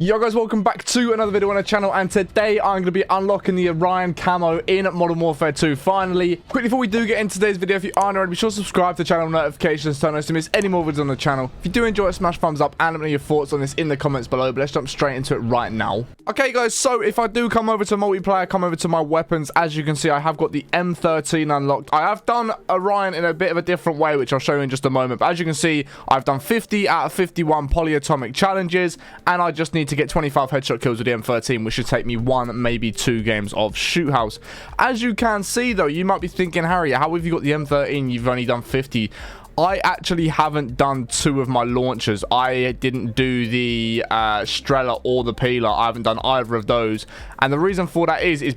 Yo guys, welcome back to another video on our channel, and today I'm going to be unlocking the ORION camo in Modern Warfare 2 finally. Quickly before we do get into today's video, if you aren't already, be sure to subscribe to the channel, notifications, turn on to miss any more videos on the channel. If you do enjoy it, smash thumbs up and let me know your thoughts on this in the comments below, but let's jump straight into it right now. Okay guys, so if I do come over to multiplayer, come over to my weapons, as you can see I have got the M13 unlocked. I have done ORION in a bit of a different way, which I'll show you in just a moment, but as you can see I've done 50 out of 51 polyatomic challenges, and I just need to get 25 headshot kills with the M13, which should take me one, maybe two games of shoot house. As you can see though, you might be thinking, Harry, how have you got the M13? You've only done 50. I actually haven't done two of my launchers. I didn't do the Strela or the Peeler. I haven't done either of those, and the reason for that is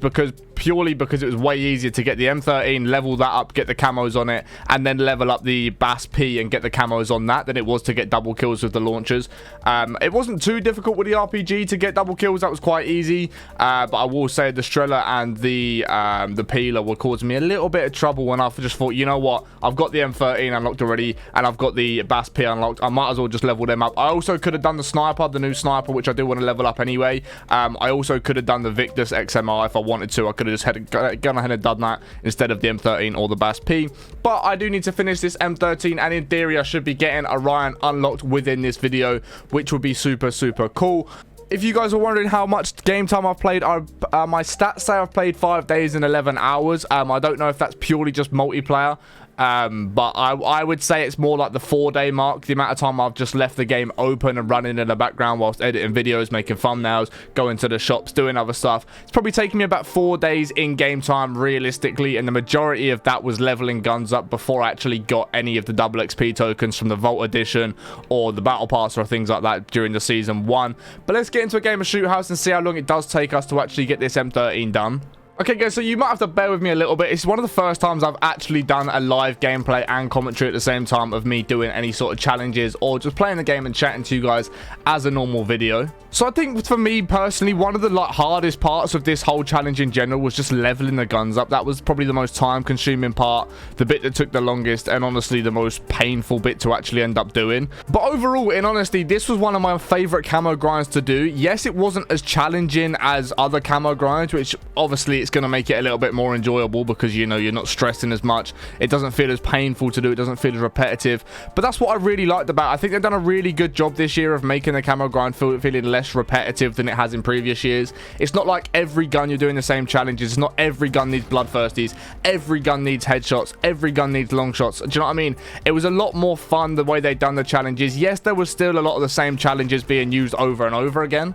purely because it was way easier to get the M13, level that up, get the camos on it, and then level up the Bass P and get the camos on that than it was to get double kills with the launchers. It wasn't too difficult with the RPG to get double kills. That was quite easy, but I will say the Strela and the Peeler were causing me a little bit of trouble when I just thought, you know what, I've got the M13 unlocked already, and I've got the Bass P unlocked. I might as well just level them up. I also could have done the Sniper, the new Sniper, which I do want to level up anyway. I also could have done the Victus XMR if I wanted to. I could have just gone ahead and done that instead of the M13 or the Bass P, but I do need to finish this M13, and in theory I should be getting ORION unlocked within this video, which would be super cool. If you guys are wondering how much game time I've played, my stats say I've played 5 days and 11 hours. I don't know if that's purely just multiplayer, but I would say it's more like the 4-day mark, the amount of time I've just left the game open and running in the background whilst editing videos, making thumbnails, going to the shops, doing other stuff. It's probably taken me about 4 days in game time realistically, and the majority of that was leveling guns up before I actually got any of the double XP tokens from the Vault Edition or the Battle Pass or things like that during the Season 1. But let's get into a game of Shoot House and see how long it does take us to actually get this M13 done. Okay guys, so you might have to bear with me a little bit. It's one of the first times I've actually done a live gameplay and commentary at the same time of me doing any sort of challenges or just playing the game and chatting to you guys as a normal video. So I think for me personally, one of the hardest parts of this whole challenge in general was just leveling the guns up. That was probably the most time consuming part, the bit that took the longest, and honestly the most painful bit to actually end up doing. But overall, in honesty, this was one of my favorite camo grinds to do. Yes, it wasn't as challenging as other camo grinds, which obviously it's going to make it a little bit more enjoyable because, you know, you're not stressing as much. It doesn't feel as painful to do. It doesn't feel as repetitive. But that's what I really liked about it. I think they've done a really good job this year of making the camo grind feeling less repetitive than it has in previous years. It's not like every gun you're doing the same challenges. It's not every gun needs bloodthirsties. Every gun needs headshots. Every gun needs long shots. Do you know what I mean? It was a lot more fun the way they've done the challenges. Yes, there was still a lot of the same challenges being used over and over again.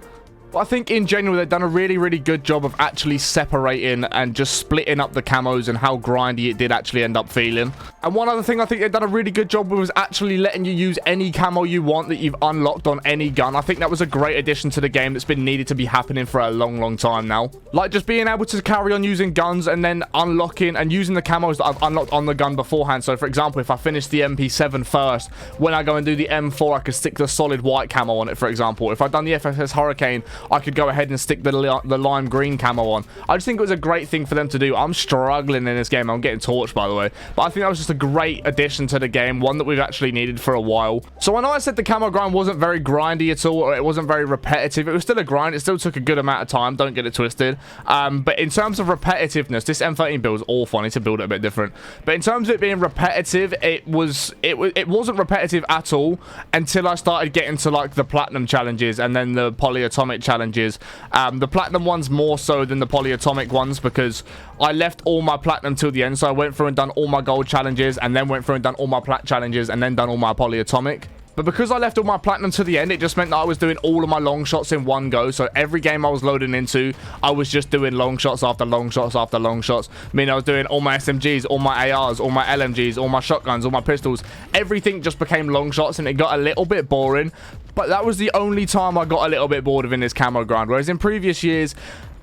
But I think in general they've done a really good job of actually separating and just splitting up the camos and how grindy it did actually end up feeling. And one other thing I think they've done a really good job with was actually letting you use any camo you want that you've unlocked on any gun. I think that was a great addition to the game that's been needed to be happening for a long time now. Like just being able to carry on using guns and then unlocking and using the camos that I've unlocked on the gun beforehand. So for example, if I finish the MP7 first, when I go and do the M4 I could stick the solid white camo on it, for example. If I'd done the FSS Hurricane, I could go ahead and stick the lime green camo on. I just think it was a great thing for them to do. I'm struggling in this game. I'm getting torched, by the way. But I think that was just a great addition to the game, one that we've actually needed for a while. So I know I said the camo grind wasn't very grindy at all, or it wasn't very repetitive. It was still a grind. It still took a good amount of time. Don't get it twisted. But in terms of repetitiveness, this M13 build is awful. I need to build it a bit different. But in terms of it being repetitive, it wasn't repetitive at all until I started getting to like the platinum challenges and then the polyatomic challenges. The platinum ones more so than the polyatomic ones because I left all my platinum till the end. So I went through and done all my gold challenges and then went through and done all my plat challenges and then done all my polyatomic. But because I left all my platinum to the end, it just meant that I was doing all of my long shots in one go. So every game I was loading into, I was just doing long shots after long shots after long shots. I mean, I was doing all my SMGs, all my ARs, all my LMGs, all my shotguns, all my pistols. Everything just became long shots and it got a little bit boring. But that was the only time I got a little bit bored of in this camo grind. Whereas in previous years,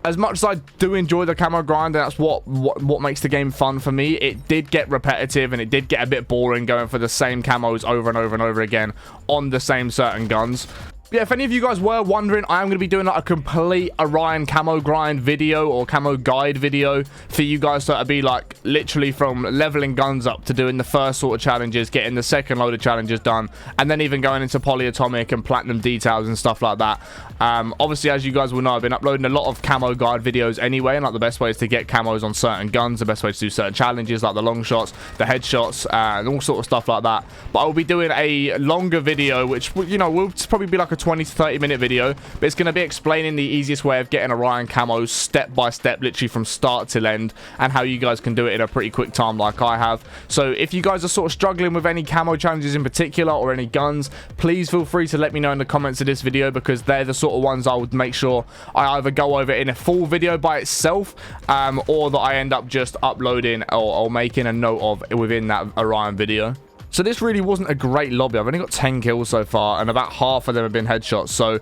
as much as I do enjoy the camo grind, and that's what makes the game fun for me, it did get repetitive and it did get a bit boring going for the same camos over and over and over again on the same certain guns. Yeah, if any of you guys were wondering, I am going to be doing like a complete ORION camo grind video or camo guide video for you guys, so it'll be like literally from leveling guns up to doing the first sort of challenges, getting the second load of challenges done, and then even going into polyatomic and platinum details and stuff like that. Obviously, as you guys will know, I've been uploading a lot of camo guide videos anyway, and like the best ways to get camos on certain guns, the best way to do certain challenges like the long shots, the headshots, and all sort of stuff like that. But I will be doing a longer video, which, you know, will probably be like a 20 to 30 minute video, but it's going to be explaining the easiest way of getting Orion camos step by step, literally from start till end, and how you guys can do it in a pretty quick time like I have. So if you guys are sort of struggling with any camo challenges in particular or any guns, please feel free to let me know in the comments of this video, because they're the sort of ones I would make sure I either go over in a full video by itself, or that I end up just uploading or making a note of within that Orion video. So this really wasn't a great lobby. I've only got 10 kills so far, and about half of them have been headshots. So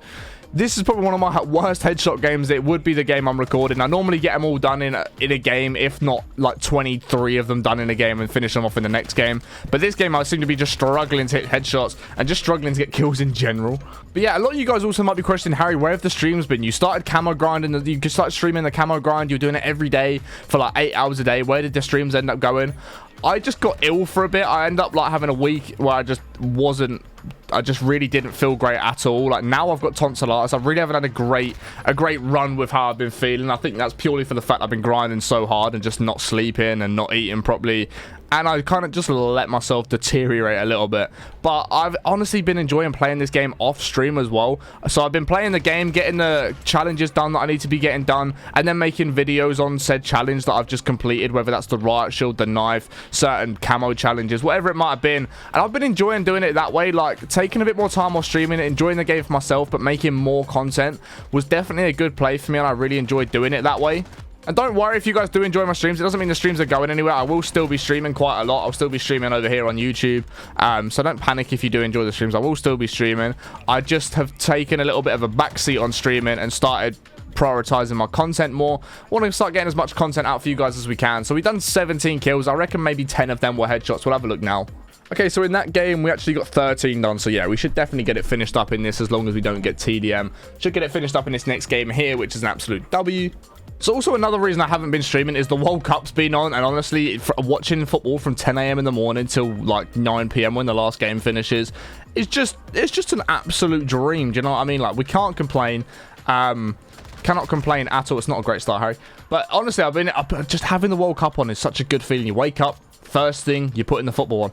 this is probably one of my worst headshot games. It would be the game I'm recording. I normally get them all done in a game, if not like 23 of them done in a game, and finish them off in the next game. But this game I seem to be just struggling to hit headshots and just struggling to get kills in general. But yeah, a lot of you guys also might be questioning, Harry, where have the streams been? You started camo grinding, you started streaming the camo grind, you're doing it every day for like 8 hours a day. Where did the streams end up going? I just got ill for a bit. I ended up like having a week where I just really didn't feel great at all. Like now I've got tonsillitis. I really haven't had a great run with how I've been feeling. I think that's purely for the fact I've been grinding so hard and just not sleeping and not eating properly. And I kind of just let myself deteriorate a little bit. But I've honestly been enjoying playing this game off stream as well. So I've been playing the game, getting the challenges done that I need to be getting done, and then making videos on said challenge that I've just completed, whether that's the riot shield, the knife, certain camo challenges, whatever it might have been. And I've been enjoying doing it that way, like taking a bit more time off streaming, enjoying the game for myself, but making more content was definitely a good play for me, and I really enjoyed doing it that way. And don't worry if you guys do enjoy my streams. It doesn't mean the streams are going anywhere. I will still be streaming quite a lot. I'll still be streaming over here on YouTube. So don't panic if you do enjoy the streams. I will still be streaming. I just have taken a little bit of a backseat on streaming and started prioritizing my content more. Want to start getting as much content out for you guys as we can. So we've done 17 kills. I reckon maybe 10 of them were headshots. We'll have a look now. Okay, so in that game, we actually got 13 done. So yeah, we should definitely get it finished up in this, as long as we don't get TDM. Should get it finished up in this next game here, which is an absolute W. So also another reason I haven't been streaming is the World Cup's been on, and honestly, watching football from 10 AM in the morning till like 9 PM when the last game finishes, it's just an absolute dream. Do you know what I mean? Like, we can't complain. Cannot complain at all. It's not a great start, Harry. But honestly, just having the World Cup on is such a good feeling. You wake up, first thing, you're putting the football on.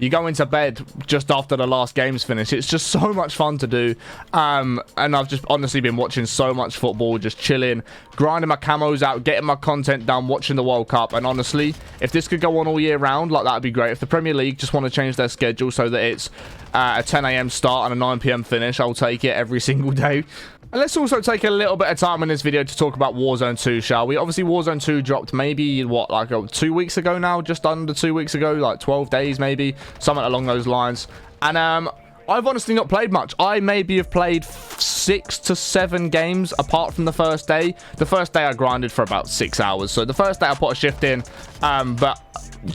You go into bed just after the last game's finished. It's just so much fun to do. And I've just honestly been watching so much football, just chilling, grinding my camos out, getting my content done, watching the World Cup. And honestly, if this could go on all year round, like, that'd be great. If the Premier League just want to change their schedule so that it's a 10 AM start and a 9 PM finish, I'll take it every single day. And let's also take a little bit of time in this video to talk about Warzone 2, shall we? Obviously, Warzone 2 dropped maybe, what, like 2 weeks ago now? Just under 2 weeks ago, like 12 days maybe, something along those lines. And I've honestly not played much. I maybe have played 6 to 7 games apart from the first day. The first day I grinded for about 6 hours. So the first day I put a shift in. But,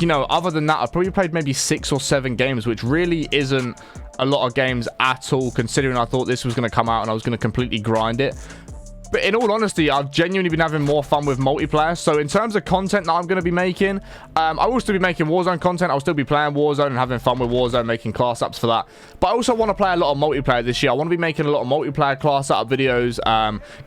you know, other than that, I've probably played maybe 6 or 7 games, which really isn't a lot of games at all, considering I thought this was going to come out and I was going to completely grind it. But in all honesty, I've genuinely been having more fun with multiplayer. So in terms of content that I'm going to be making, I will still be making Warzone content. I'll still be playing Warzone and having fun with Warzone, making class ups for that. But I also want to play a lot of multiplayer this year. I want to be making a lot of multiplayer class up videos,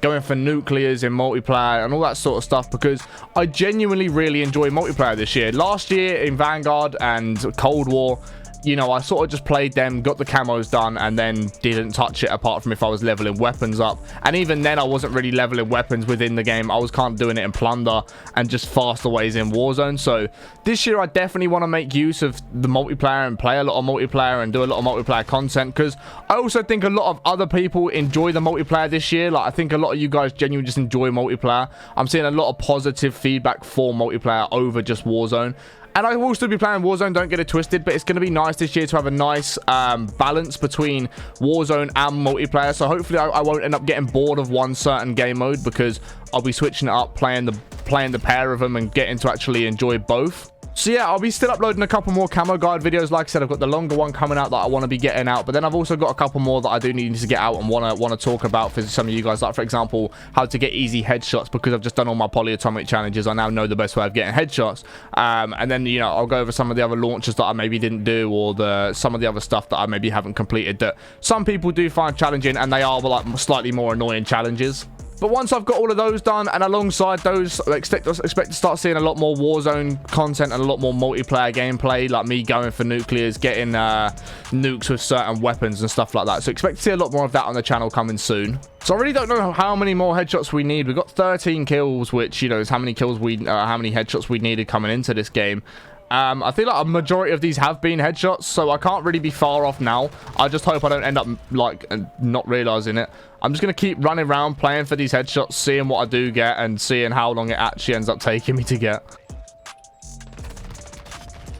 going for nuclears in multiplayer and all that sort of stuff, because I genuinely really enjoy multiplayer this year. Last year in Vanguard and Cold War, you know, I sort of just played them, got the camos done, and then didn't touch it apart from if I was leveling weapons up. And even then, I wasn't really leveling weapons within the game. I was kind of doing it in plunder and just faster ways in Warzone. So this year, I definitely want to make use of the multiplayer and play a lot of multiplayer and do a lot of multiplayer content, because I also think a lot of other people enjoy the multiplayer this year. Like, I think a lot of you guys genuinely just enjoy multiplayer. I'm seeing a lot of positive feedback for multiplayer over just Warzone. And I will still be playing Warzone, don't get it twisted, but it's going to be nice this year to have a nice balance between Warzone and multiplayer. So hopefully I won't end up getting bored of one certain game mode, because I'll be switching it up, playing the pair of them and getting to actually enjoy both. So yeah, I'll be still uploading a couple more camo guide videos. Like I said, I've got the longer one coming out that I want to be getting out, but then I've also got a couple more that I do need to get out and want to talk about for some of you guys. Like, for example, how to get easy headshots, because I've just done all my polyatomic challenges. I now know the best way of getting headshots. And then, you know, I'll go over some of the other launches that I maybe didn't do, or some of the other stuff that I maybe haven't completed that some people do find challenging, and they are like slightly more annoying challenges. But once I've got all of those done, and alongside those, I expect to start seeing a lot more Warzone content and a lot more multiplayer gameplay, like me going for nuclears, getting nukes with certain weapons and stuff like that. So expect to see a lot more of that on the channel coming soon. So I really don't know how many more headshots we need. We've got 13 kills, which, you know, is how many headshots we needed coming into this game. I feel like a majority of these have been headshots, so I can't really be far off now. I just hope I don't end up, like, not realizing it. I'm just going to keep running around playing for these headshots, seeing what I do get, and seeing how long it actually ends up taking me to get.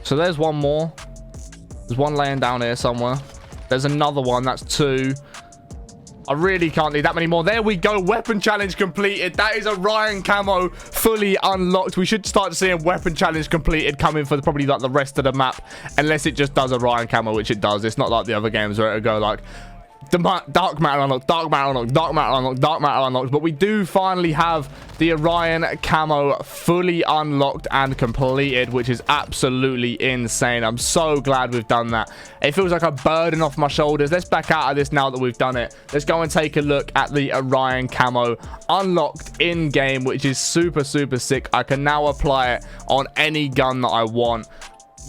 So there's one more. There's one laying down here somewhere. There's another one. That's 2. I really can't need that many more. There we go. Weapon challenge completed. That is ORION camo fully unlocked. We should start seeing weapon challenge completed coming for probably like the rest of the map, unless it just does ORION camo, which it does. It's not like the other games where it'll go like dark matter unlocked, dark matter unlocked, dark matter unlocked, dark matter unlocked. But we do finally have the ORION camo fully unlocked and completed, which is absolutely insane. I'm so glad we've done that. It feels like a burden off my shoulders. Let's back out of this now that we've done it. Let's go and take a look at the ORION camo unlocked in game, which is super sick. I can now apply it on any gun that I want.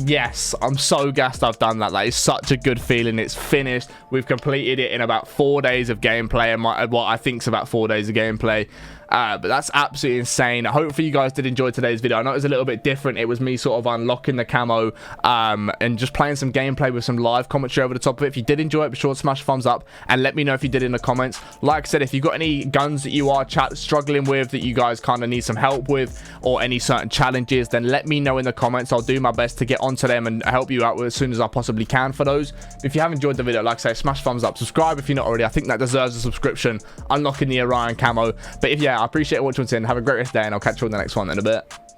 Yes, I'm so gassed I've done that. That is such a good feeling. It's finished. We've completed it in about 4 days of gameplay, and what I think is about 4 days of gameplay. But that's absolutely insane. Hopefully you guys did enjoy today's video. I know it was a little bit different. It was me sort of unlocking the camo and just playing some gameplay with some live commentary over the top of it. If you did enjoy it, be sure to smash a thumbs up and let me know if you did in the comments. Like I said, if you've got any guns that you are struggling with, that you guys kind of need some help with, or any certain challenges, then let me know in the comments. I'll do my best to get onto them and help you out with as soon as I possibly can for those. If you have enjoyed the video, like I say, smash thumbs up, subscribe if you're not already. I think that deserves a subscription, unlocking the ORION camo. But if, yeah, I appreciate watching. Have a great rest of the day, and I'll catch you on the next one in a bit.